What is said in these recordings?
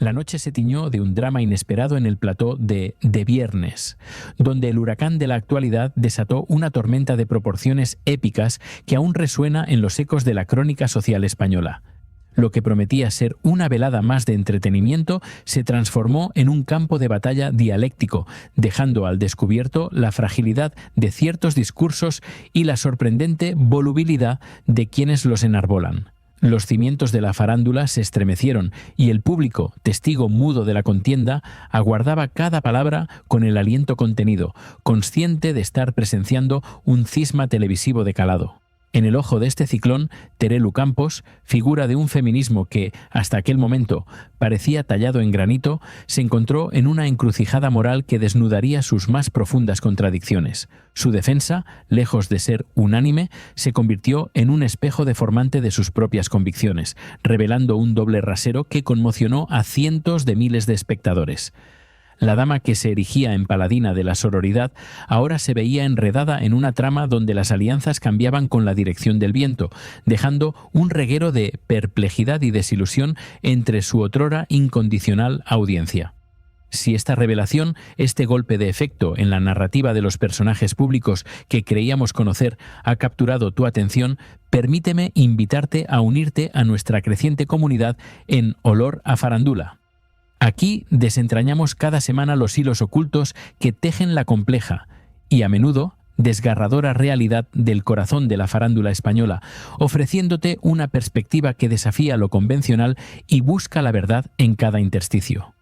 La noche se tiñó de un drama inesperado en el plató de Viernes, donde el huracán de la actualidad desató una tormenta de proporciones épicas que aún resuena en los ecos de la crónica social española. Lo que prometía ser una velada más de entretenimiento se transformó en un campo de batalla dialéctico, dejando al descubierto la fragilidad de ciertos discursos y la sorprendente volubilidad de quienes los enarbolan. Los cimientos de la farándula se estremecieron y el público, testigo mudo de la contienda, aguardaba cada palabra con el aliento contenido, consciente de estar presenciando un cisma televisivo de calado. En el ojo de este ciclón, Terelu Campos, figura de un feminismo que, hasta aquel momento, parecía tallado en granito, se encontró en una encrucijada moral que desnudaría sus más profundas contradicciones. Su defensa, lejos de ser unánime, se convirtió en un espejo deformante de sus propias convicciones, revelando un doble rasero que conmocionó a cientos de miles de espectadores. La dama que se erigía en paladina de la sororidad ahora se veía enredada en una trama donde las alianzas cambiaban con la dirección del viento, dejando un reguero de perplejidad y desilusión entre su otrora incondicional audiencia. Si esta revelación, este golpe de efecto en la narrativa de los personajes públicos que creíamos conocer, ha capturado tu atención, permíteme invitarte a unirte a nuestra creciente comunidad en Olor a Farándula. Aquí desentrañamos cada semana los hilos ocultos que tejen la compleja y, a menudo, desgarradora realidad del corazón de la farándula española, ofreciéndote una perspectiva que desafía lo convencional y busca la verdad en cada intersticio.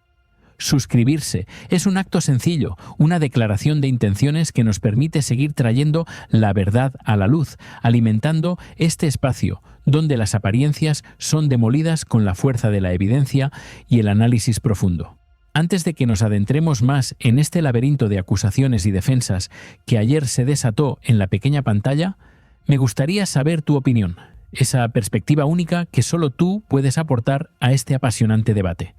Suscribirse es un acto sencillo, una declaración de intenciones que nos permite seguir trayendo la verdad a la luz, alimentando este espacio donde las apariencias son demolidas con la fuerza de la evidencia y el análisis profundo. Antes de que nos adentremos más en este laberinto de acusaciones y defensas que ayer se desató en la pequeña pantalla, me gustaría saber tu opinión, esa perspectiva única que solo tú puedes aportar a este apasionante debate.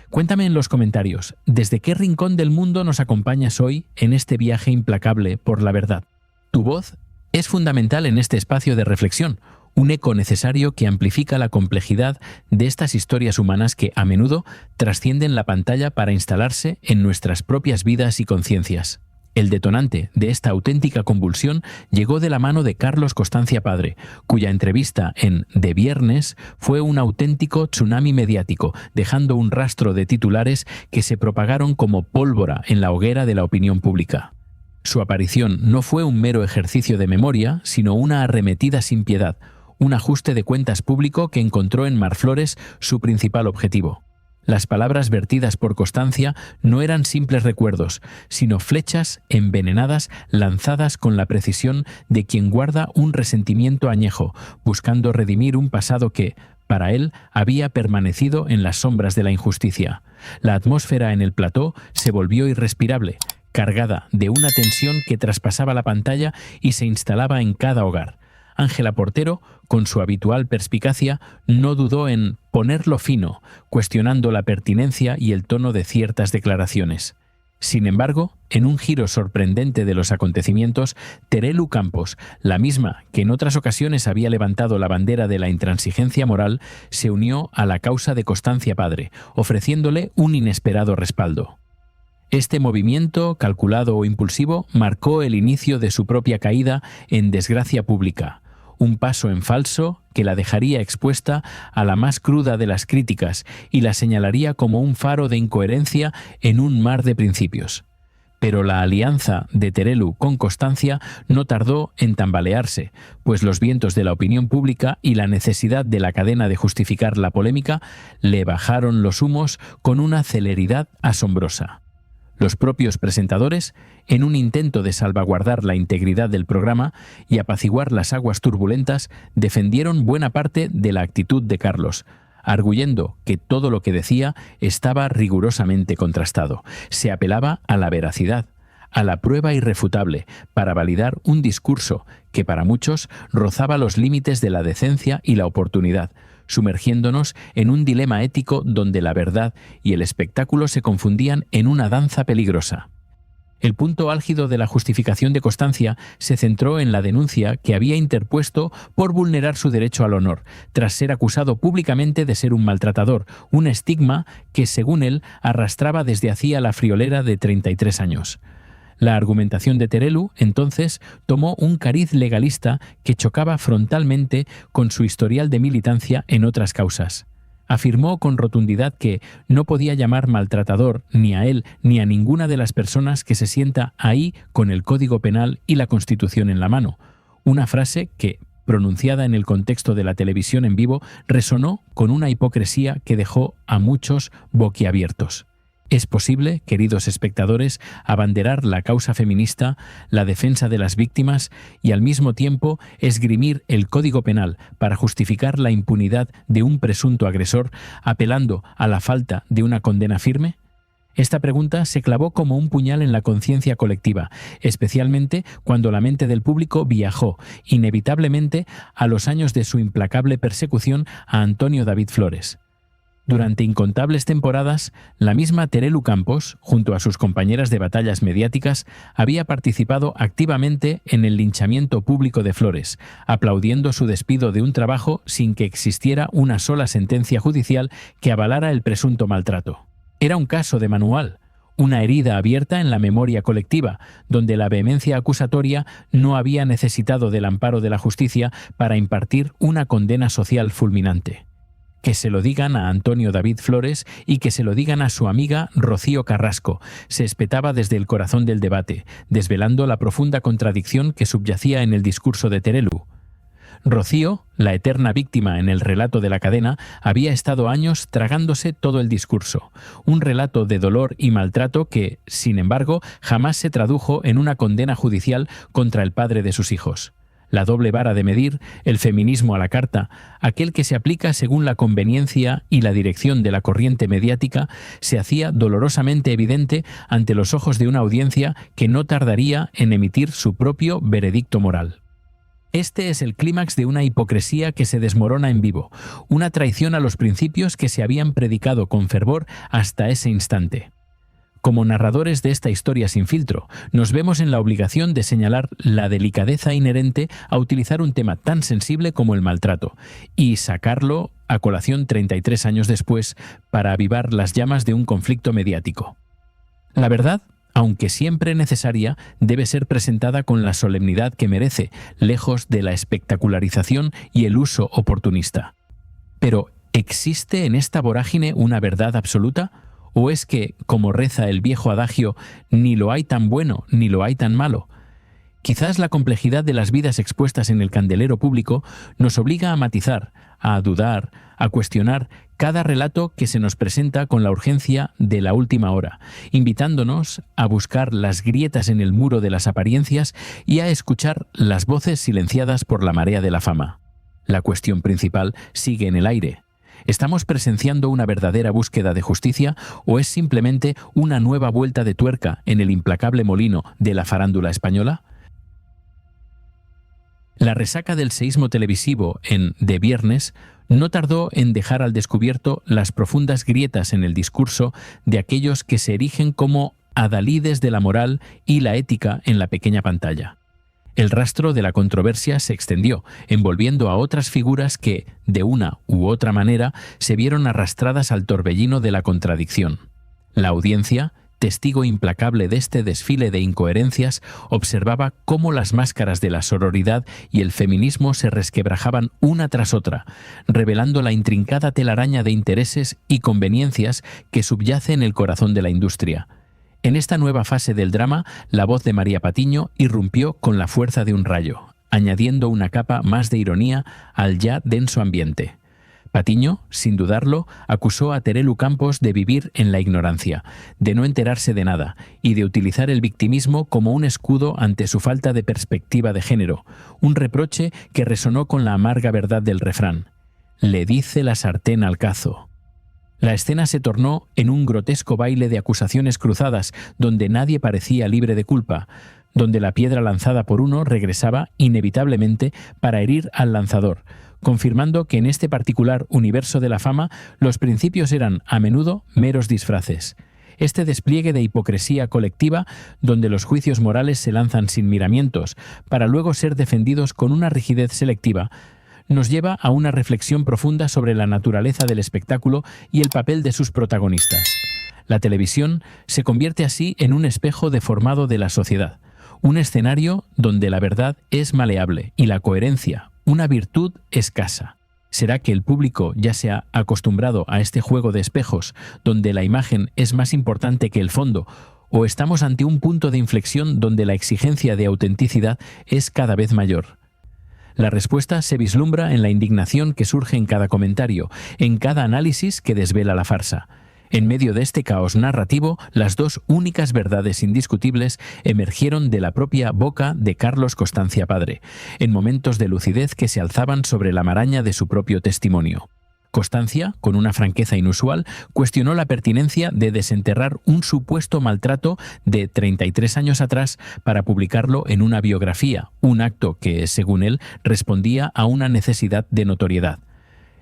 Cuéntame en los comentarios, ¿desde qué rincón del mundo nos acompañas hoy en este viaje implacable por la verdad? Tu voz es fundamental en este espacio de reflexión, un eco necesario que amplifica la complejidad de estas historias humanas que, a menudo, trascienden la pantalla para instalarse en nuestras propias vidas y conciencias. El detonante de esta auténtica convulsión llegó de la mano de Carlos Constancia Padre, cuya entrevista en De Viernes fue un auténtico tsunami mediático, dejando un rastro de titulares que se propagaron como pólvora en la hoguera de la opinión pública. Su aparición no fue un mero ejercicio de memoria, sino una arremetida sin piedad, un ajuste de cuentas público que encontró en Marflores su principal objetivo. Las palabras vertidas por Constancia no eran simples recuerdos, sino flechas envenenadas lanzadas con la precisión de quien guarda un resentimiento añejo, buscando redimir un pasado que, para él, había permanecido en las sombras de la injusticia. La atmósfera en el plató se volvió irrespirable, cargada de una tensión que traspasaba la pantalla y se instalaba en cada hogar. Ángela Portero, con su habitual perspicacia, no dudó en ponerlo fino, cuestionando la pertinencia y el tono de ciertas declaraciones. Sin embargo, en un giro sorprendente de los acontecimientos, Terelu Campos, la misma que en otras ocasiones había levantado la bandera de la intransigencia moral, se unió a la causa de Constancia Padre, ofreciéndole un inesperado respaldo. Este movimiento, calculado o impulsivo, marcó el inicio de su propia caída en desgracia pública, un paso en falso que la dejaría expuesta a la más cruda de las críticas y la señalaría como un faro de incoherencia en un mar de principios. Pero la alianza de Terelu con Constancia no tardó en tambalearse, pues los vientos de la opinión pública y la necesidad de la cadena de justificar la polémica le bajaron los humos con una celeridad asombrosa. Los propios presentadores, en un intento de salvaguardar la integridad del programa y apaciguar las aguas turbulentas, defendieron buena parte de la actitud de Carlos, arguyendo que todo lo que decía estaba rigurosamente contrastado. Se apelaba a la veracidad, a la prueba irrefutable, para validar un discurso que para muchos rozaba los límites de la decencia y la oportunidad, sumergiéndonos en un dilema ético donde la verdad y el espectáculo se confundían en una danza peligrosa. El punto álgido de la justificación de Constancia se centró en la denuncia que había interpuesto por vulnerar su derecho al honor, tras ser acusado públicamente de ser un maltratador, un estigma que, según él, arrastraba desde hacía la friolera de 33 años. La argumentación de Terelu, entonces, tomó un cariz legalista que chocaba frontalmente con su historial de militancia en otras causas. Afirmó con rotundidad que no podía llamar maltratador ni a él ni a ninguna de las personas que se sienta ahí con el Código Penal y la Constitución en la mano, una frase que, pronunciada en el contexto de la televisión en vivo, resonó con una hipocresía que dejó a muchos boquiabiertos. Es posible, queridos espectadores, abanderar la causa feminista, la defensa de las víctimas y al mismo tiempo esgrimir el Código Penal para justificar la impunidad de un presunto agresor, apelando a la falta de una condena firme? Esta pregunta se clavó como un puñal en la conciencia colectiva, especialmente cuando la mente del público viajó, inevitablemente, a los años de su implacable persecución a Antonio David Flores. Durante incontables temporadas, la misma Terelu Campos, junto a sus compañeras de batallas mediáticas, había participado activamente en el linchamiento público de Flores, aplaudiendo su despido de un trabajo sin que existiera una sola sentencia judicial que avalara el presunto maltrato. Era un caso de manual, una herida abierta en la memoria colectiva, donde la vehemencia acusatoria no había necesitado del amparo de la justicia para impartir una condena social fulminante. Que se lo digan a Antonio David Flores y que se lo digan a su amiga Rocío Carrasco, se espetaba desde el corazón del debate, desvelando la profunda contradicción que subyacía en el discurso de Terelu. Rocío, la eterna víctima en el relato de la cadena, había estado años tragándose todo el discurso, un relato de dolor y maltrato que, sin embargo, jamás se tradujo en una condena judicial contra el padre de sus hijos. La doble vara de medir, el feminismo a la carta, aquel que se aplica según la conveniencia y la dirección de la corriente mediática, se hacía dolorosamente evidente ante los ojos de una audiencia que no tardaría en emitir su propio veredicto moral. Este es el clímax de una hipocresía que se desmorona en vivo, una traición a los principios que se habían predicado con fervor hasta ese instante. Como narradores de esta historia sin filtro, nos vemos en la obligación de señalar la delicadeza inherente a utilizar un tema tan sensible como el maltrato y sacarlo a colación 33 años después para avivar las llamas de un conflicto mediático. La verdad, aunque siempre necesaria, debe ser presentada con la solemnidad que merece, lejos de la espectacularización y el uso oportunista. Pero, ¿existe en esta vorágine una verdad absoluta? ¿O es que, como reza el viejo adagio, ni lo hay tan bueno ni lo hay tan malo? Quizás la complejidad de las vidas expuestas en el candelero público nos obliga a matizar, a dudar, a cuestionar cada relato que se nos presenta con la urgencia de la última hora, invitándonos a buscar las grietas en el muro de las apariencias y a escuchar las voces silenciadas por la marea de la fama. La cuestión principal sigue en el aire. ¿Estamos presenciando una verdadera búsqueda de justicia o es simplemente una nueva vuelta de tuerca en el implacable molino de la farándula española? La resaca del seísmo televisivo en De Viernes no tardó en dejar al descubierto las profundas grietas en el discurso de aquellos que se erigen como adalides de la moral y la ética en la pequeña pantalla. El rastro de la controversia se extendió, envolviendo a otras figuras que, de una u otra manera, se vieron arrastradas al torbellino de la contradicción. La audiencia, testigo implacable de este desfile de incoherencias, observaba cómo las máscaras de la sororidad y el feminismo se resquebrajaban una tras otra, revelando la intrincada telaraña de intereses y conveniencias que subyace en el corazón de la industria. En esta nueva fase del drama, la voz de María Patiño irrumpió con la fuerza de un rayo, añadiendo una capa más de ironía al ya denso ambiente. Patiño, sin dudarlo, acusó a Terelu Campos de vivir en la ignorancia, de no enterarse de nada y de utilizar el victimismo como un escudo ante su falta de perspectiva de género, un reproche que resonó con la amarga verdad del refrán: «Le dice la sartén al cazo». La escena se tornó en un grotesco baile de acusaciones cruzadas, donde nadie parecía libre de culpa, donde la piedra lanzada por uno regresaba inevitablemente para herir al lanzador, confirmando que en este particular universo de la fama los principios eran a menudo meros disfraces. Este despliegue de hipocresía colectiva, donde los juicios morales se lanzan sin miramientos, para luego ser defendidos con una rigidez selectiva, nos lleva a una reflexión profunda sobre la naturaleza del espectáculo y el papel de sus protagonistas. La televisión se convierte así en un espejo deformado de la sociedad, un escenario donde la verdad es maleable y la coherencia, una virtud escasa. ¿Será que el público ya se ha acostumbrado a este juego de espejos, donde la imagen es más importante que el fondo, o estamos ante un punto de inflexión donde la exigencia de autenticidad es cada vez mayor? La respuesta se vislumbra en la indignación que surge en cada comentario, en cada análisis que desvela la farsa. En medio de este caos narrativo, las dos únicas verdades indiscutibles emergieron de la propia boca de Carlos Constancia padre, en momentos de lucidez que se alzaban sobre la maraña de su propio testimonio. Constancia, con una franqueza inusual, cuestionó la pertinencia de desenterrar un supuesto maltrato de 33 años atrás para publicarlo en una biografía, un acto que, según él, respondía a una necesidad de notoriedad.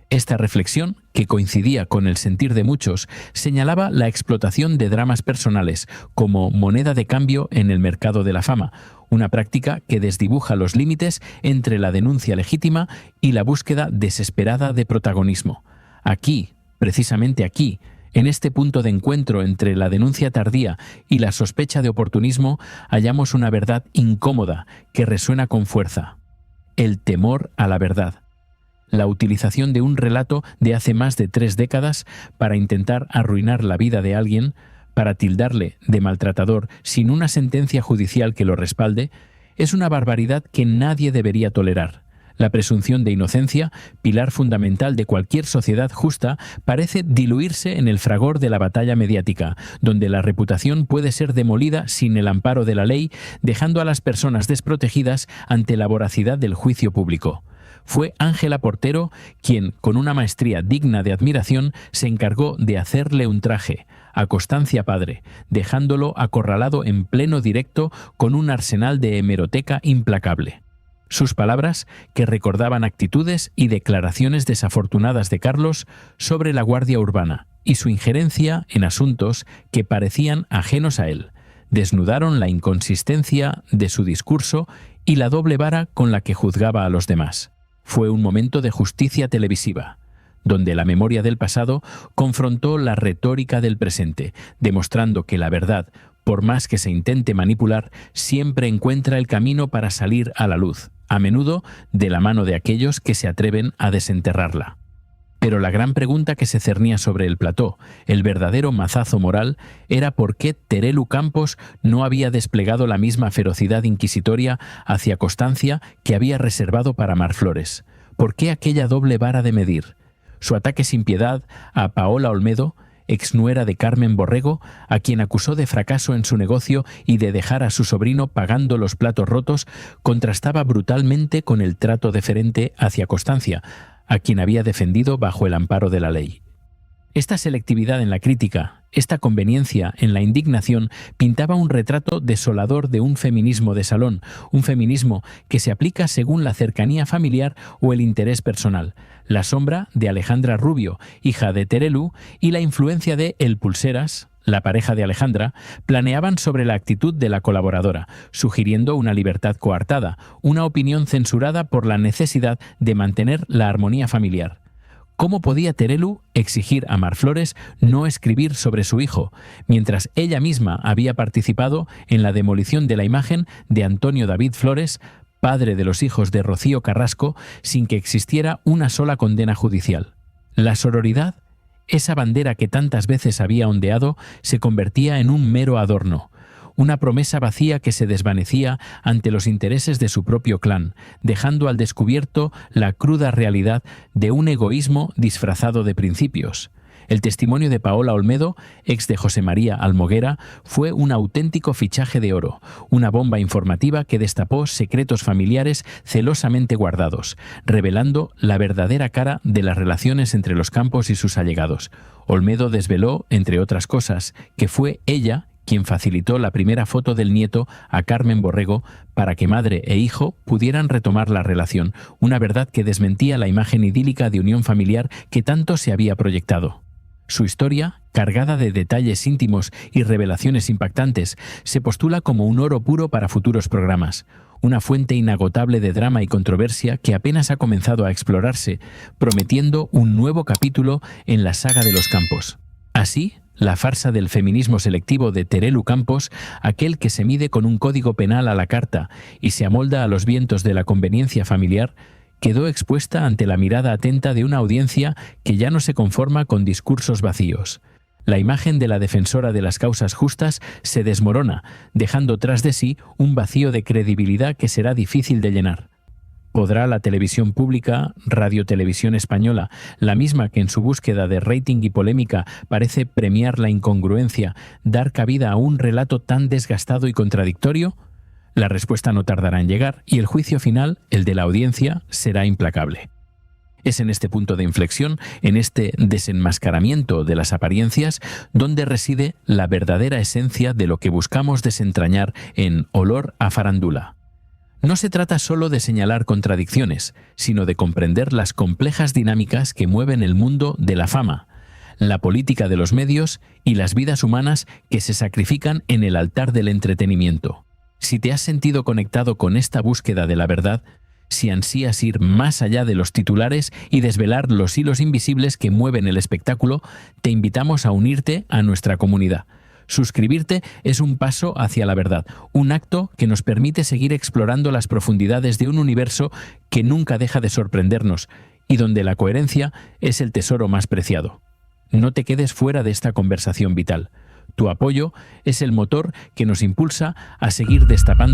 Esta reflexión, que coincidía con el sentir de muchos, señalaba la explotación de dramas personales como moneda de cambio en el mercado de la fama, una práctica que desdibuja los límites entre la denuncia legítima y la búsqueda desesperada de protagonismo. Aquí, precisamente aquí, en este punto de encuentro entre la denuncia tardía y la sospecha de oportunismo, hallamos una verdad incómoda que resuena con fuerza: el temor a la verdad. La utilización de un relato de hace más de 3 décadas para intentar arruinar la vida de alguien, para tildarle de maltratador sin una sentencia judicial que lo respalde, es una barbaridad que nadie debería tolerar. La presunción de inocencia, pilar fundamental de cualquier sociedad justa, parece diluirse en el fragor de la batalla mediática, donde la reputación puede ser demolida sin el amparo de la ley, dejando a las personas desprotegidas ante la voracidad del juicio público. Fue Ángela Portero quien, con una maestría digna de admiración, se encargó de hacerle un traje a Constancia padre, dejándolo acorralado en pleno directo con un arsenal de hemeroteca implacable. Sus palabras, que recordaban actitudes y declaraciones desafortunadas de Carlos sobre la Guardia Urbana y su injerencia en asuntos que parecían ajenos a él, desnudaron la inconsistencia de su discurso y la doble vara con la que juzgaba a los demás. Fue un momento de justicia televisiva, donde la memoria del pasado confrontó la retórica del presente, demostrando que la verdad, por más que se intente manipular, siempre encuentra el camino para salir a la luz, a menudo de la mano de aquellos que se atreven a desenterrarla. Pero la gran pregunta que se cernía sobre el plató, el verdadero mazazo moral, era por qué Terelu Campos no había desplegado la misma ferocidad inquisitoria hacia Constancia que había reservado para Mar Flores. ¿Por qué aquella doble vara de medir? Su ataque sin piedad a Paola Olmedo, exnuera de Carmen Borrego, a quien acusó de fracaso en su negocio y de dejar a su sobrino pagando los platos rotos, contrastaba brutalmente con el trato deferente hacia Constancia, a quien había defendido bajo el amparo de la ley. Esta selectividad en la crítica, esta conveniencia en la indignación, pintaba un retrato desolador de un feminismo de salón, un feminismo que se aplica según la cercanía familiar o el interés personal, la sombra de Alejandra Rubio, hija de Terelu, y la influencia de El Pulseras, la pareja de Alejandra, planeaban sobre la actitud de la colaboradora, sugiriendo una libertad coartada, una opinión censurada por la necesidad de mantener la armonía familiar. ¿Cómo podía Terelu exigir a Mar Flores no escribir sobre su hijo, mientras ella misma había participado en la demolición de la imagen de Antonio David Flores, padre de los hijos de Rocío Carrasco, sin que existiera una sola condena judicial? La sororidad, esa bandera que tantas veces había ondeado, se convertía en un mero adorno, una promesa vacía que se desvanecía ante los intereses de su propio clan, dejando al descubierto la cruda realidad de un egoísmo disfrazado de principios. El testimonio de Paola Olmedo, ex de José María Almoguera, fue un auténtico fichaje de oro, una bomba informativa que destapó secretos familiares celosamente guardados, revelando la verdadera cara de las relaciones entre los Campos y sus allegados. Olmedo desveló, entre otras cosas, que fue ella quien facilitó la primera foto del nieto a Carmen Borrego para que madre e hijo pudieran retomar la relación, una verdad que desmentía la imagen idílica de unión familiar que tanto se había proyectado. Su historia, cargada de detalles íntimos y revelaciones impactantes, se postula como un oro puro para futuros programas, una fuente inagotable de drama y controversia que apenas ha comenzado a explorarse, prometiendo un nuevo capítulo en la saga de los Campos. Así, la farsa del feminismo selectivo de Terelu Campos, aquel que se mide con un código penal a la carta y se amolda a los vientos de la conveniencia familiar, quedó expuesta ante la mirada atenta de una audiencia que ya no se conforma con discursos vacíos. La imagen de la defensora de las causas justas se desmorona, dejando tras de sí un vacío de credibilidad que será difícil de llenar. ¿Podrá la televisión pública, Radio Televisión Española, la misma que en su búsqueda de rating y polémica parece premiar la incongruencia, dar cabida a un relato tan desgastado y contradictorio? La respuesta no tardará en llegar y el juicio final, el de la audiencia, será implacable. Es en este punto de inflexión, en este desenmascaramiento de las apariencias, donde reside la verdadera esencia de lo que buscamos desentrañar en Olor a Farándula. No se trata solo de señalar contradicciones, sino de comprender las complejas dinámicas que mueven el mundo de la fama, la política de los medios y las vidas humanas que se sacrifican en el altar del entretenimiento. Si te has sentido conectado con esta búsqueda de la verdad, si ansías ir más allá de los titulares y desvelar los hilos invisibles que mueven el espectáculo, te invitamos a unirte a nuestra comunidad. Suscribirte es un paso hacia la verdad, un acto que nos permite seguir explorando las profundidades de un universo que nunca deja de sorprendernos y donde la coherencia es el tesoro más preciado. No te quedes fuera de esta conversación vital. Tu apoyo es el motor que nos impulsa a seguir destapando